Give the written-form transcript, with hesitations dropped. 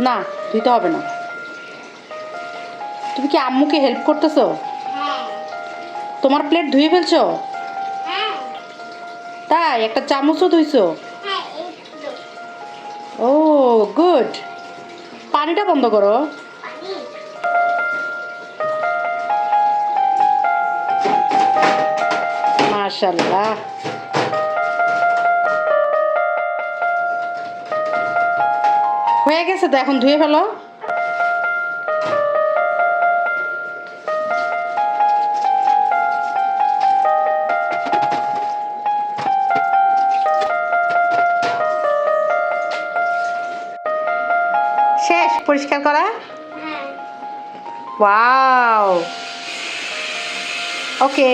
না, ধুইতে হবে না। তুমি কি আম্মুকে হেল্প করতেছো? তোমার প্লেট ধুয়ে ফেলছো? তাই একটা চামচও ধুইছো? ও গুড। পানিটা বন্ধ করো। মাশাআল্লাহ। হয়ে গেছে তো, এখন ধুয়ে ফেলো। শেষ পরিষ্কার করা? ওয়াও। ওকে।